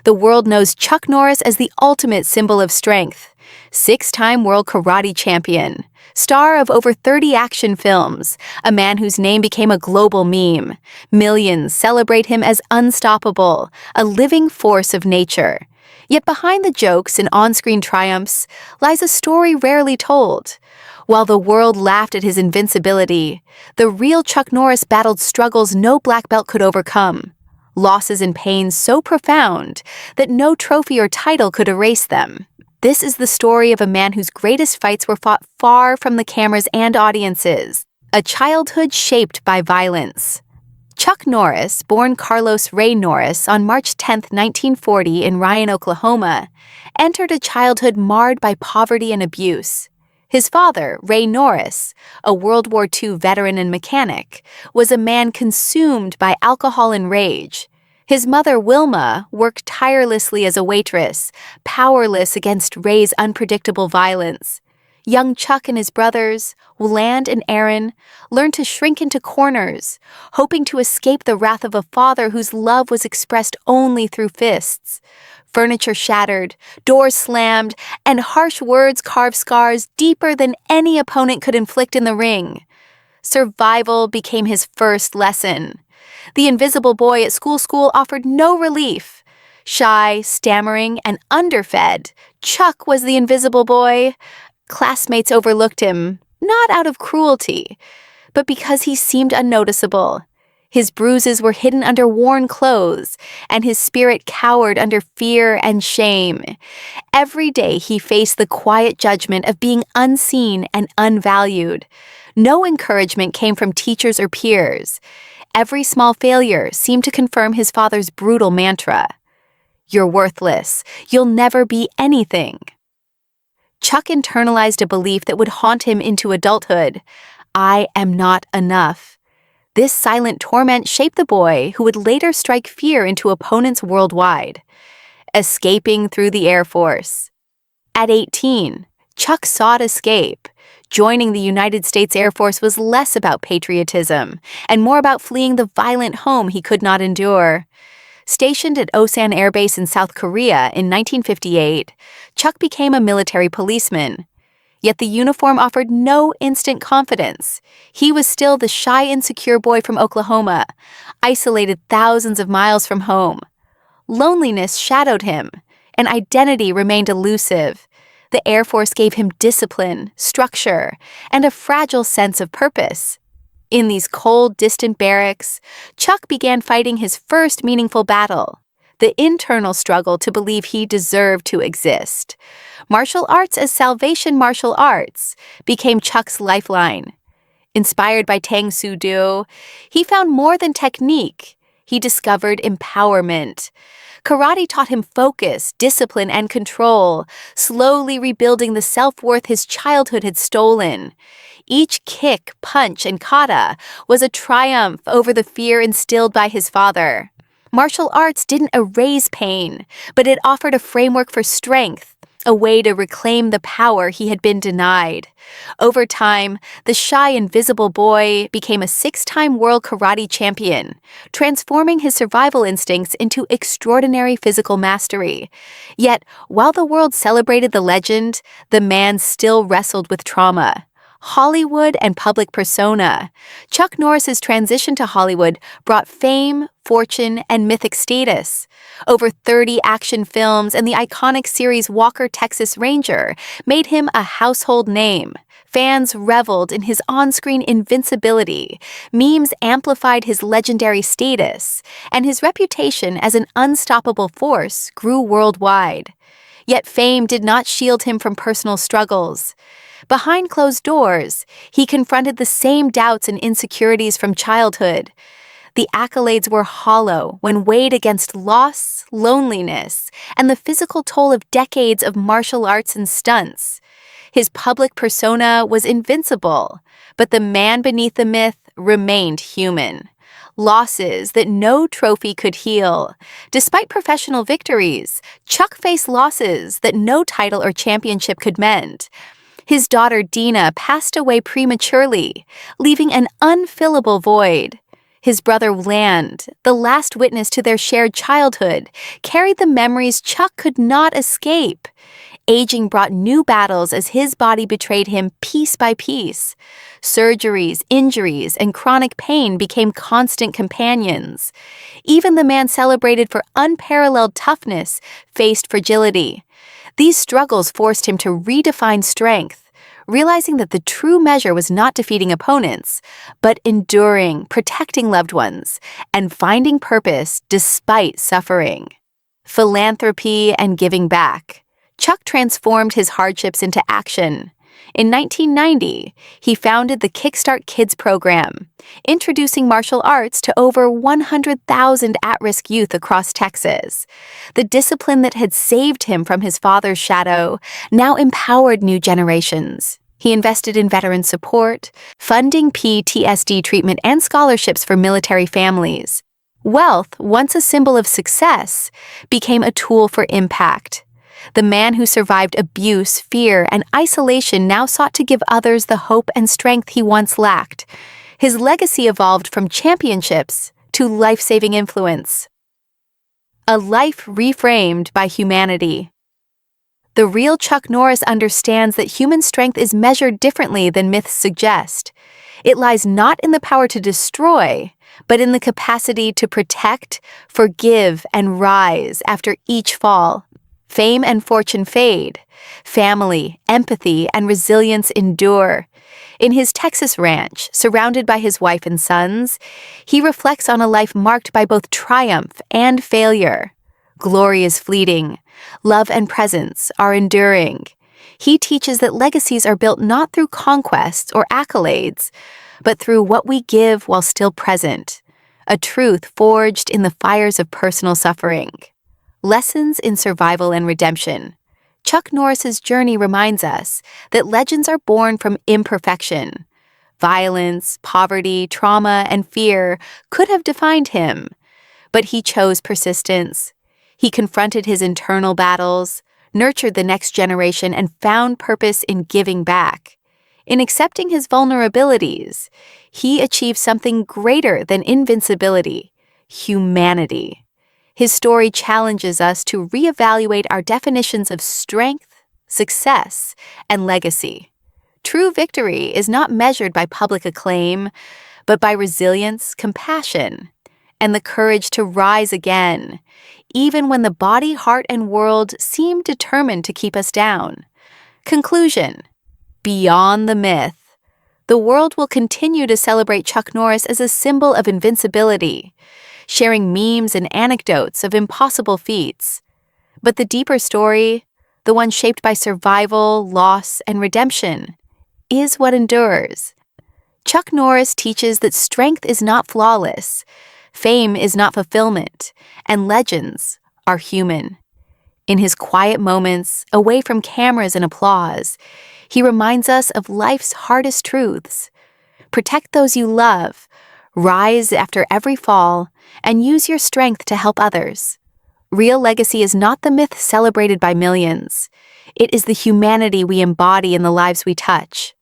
The world knows Chuck Norris as the ultimate symbol of strength. Six-time world karate champion, star of over 30 action films, a man whose name became a global meme. Millions celebrate him as unstoppable, a living force of nature. Yet behind the jokes and on-screen triumphs lies a story rarely told. While the world laughed at his invincibility, the real Chuck Norris battled struggles no black belt could overcome. Losses and pains so profound that no trophy or title could erase them. This is the story of a man whose greatest fights were fought far from the cameras and audiences, a childhood shaped by violence. Chuck Norris, born Carlos Ray Norris on March 10, 1940 in Ryan, Oklahoma, entered a childhood marred by poverty and abuse. His father, Ray Norris, a World War II veteran and mechanic, was a man consumed by alcohol and rage. His mother, Wilma, worked tirelessly as a waitress, powerless against Ray's unpredictable violence. Young Chuck and his brothers, Wland and Aaron, learned to shrink into corners, hoping to escape the wrath of a father whose love was expressed only through fists. Furniture shattered, doors slammed, and harsh words carved scars deeper than any opponent could inflict in the ring. Survival became his first lesson. The invisible boy at school offered no relief. Shy, stammering, and underfed, Chuck was the invisible boy. Classmates overlooked him, not out of cruelty, but because he seemed unnoticeable. His bruises were hidden under worn clothes, and his spirit cowered under fear and shame. Every day he faced the quiet judgment of being unseen and unvalued. No encouragement came from teachers or peers. Every small failure seemed to confirm his father's brutal mantra: "You're worthless. You'll never be anything." Chuck internalized a belief that would haunt him into adulthood: "I am not enough." This silent torment shaped the boy who would later strike fear into opponents worldwide. Escaping through the Air Force. At 18, Chuck sought escape. Joining the United States Air Force was less about patriotism and more about fleeing the violent home he could not endure. Stationed at Osan Air Base in South Korea in 1958, Chuck became a military policeman. Yet the uniform offered no instant confidence. He was still the shy, insecure boy from Oklahoma, isolated thousands of miles from home. Loneliness shadowed him, and identity remained elusive. The Air Force gave him discipline, structure, and a fragile sense of purpose. In these cold, distant barracks, Chuck began fighting his first meaningful battle: the internal struggle to believe he deserved to exist. Martial arts as salvation martial arts became Chuck's lifeline. Inspired by Tang Soo Do, he found more than technique. He discovered empowerment. Karate taught him focus, discipline, and control, slowly rebuilding the self-worth his childhood had stolen. Each kick, punch, and kata was a triumph over the fear instilled by his father. Martial arts didn't erase pain, but it offered a framework for strength, a way to reclaim the power he had been denied. Over time, the shy, invisible boy became a six-time world karate champion, transforming his survival instincts into extraordinary physical mastery. Yet, while the world celebrated the legend, the man still wrestled with trauma. Hollywood and public persona. Chuck Norris's transition to Hollywood brought fame, fortune, and mythic status. Over 30 action films and the iconic series Walker, Texas Ranger made him a household name. Fans reveled in his on-screen invincibility. Memes amplified his legendary status, and his reputation as an unstoppable force grew worldwide. Yet fame did not shield him from personal struggles. Behind closed doors, he confronted the same doubts and insecurities from childhood. The accolades were hollow when weighed against loss, loneliness, and the physical toll of decades of martial arts and stunts. His public persona was invincible, but the man beneath the myth remained human. Losses that no trophy could heal. Despite professional victories, Chuck faced losses that no title or championship could mend. His daughter Dina passed away prematurely, leaving an unfillable void. His brother Land, the last witness to their shared childhood, carried the memories Chuck could not escape. Aging brought new battles as his body betrayed him piece by piece. Surgeries, injuries, and chronic pain became constant companions. Even the man celebrated for unparalleled toughness faced fragility. These struggles forced him to redefine strength, realizing that the true measure was not defeating opponents, but enduring, protecting loved ones, and finding purpose despite suffering. Philanthropy and giving back. Chuck transformed his hardships into action. In 1990, he founded the Kickstart Kids program, introducing martial arts to over 100,000 at-risk youth across Texas. The discipline that had saved him from his father's shadow now empowered new generations. He invested in veteran support, funding PTSD treatment and scholarships for military families. Wealth, once a symbol of success, became a tool for impact. The man who survived abuse, fear, and isolation now sought to give others the hope and strength he once lacked. His legacy evolved from championships to life-saving influence. A life reframed by humanity. The real Chuck Norris understands that human strength is measured differently than myths suggest. It lies not in the power to destroy, but in the capacity to protect, forgive, and rise after each fall. Fame and fortune fade. Family, empathy, and resilience endure. In his Texas ranch, surrounded by his wife and sons, he reflects on a life marked by both triumph and failure. Glory is fleeting. Love and presence are enduring. He teaches that legacies are built not through conquests or accolades, but through what we give while still present, a truth forged in the fires of personal suffering. Lessons in survival and redemption. Chuck Norris's journey reminds us that legends are born from imperfection. Violence, poverty, trauma, and fear could have defined him, but he chose persistence. He confronted his internal battles, nurtured the next generation, and found purpose in giving back. In accepting his vulnerabilities, he achieved something greater than invincibility: humanity. His story challenges us to reevaluate our definitions of strength, success, and legacy. True victory is not measured by public acclaim, but by resilience, compassion, and the courage to rise again, even when the body, heart, and world seem determined to keep us down. Conclusion: beyond the myth, the world will continue to celebrate Chuck Norris as a symbol of invincibility, sharing memes and anecdotes of impossible feats. But the deeper story, the one shaped by survival, loss, and redemption, is what endures. Chuck Norris teaches that strength is not flawless, fame is not fulfillment, and legends are human. In his quiet moments, away from cameras and applause, he reminds us of life's hardest truths. Protect those you love, rise after every fall, and use your strength to help others. Real legacy is not the myth celebrated by millions. It is the humanity we embody in the lives we touch.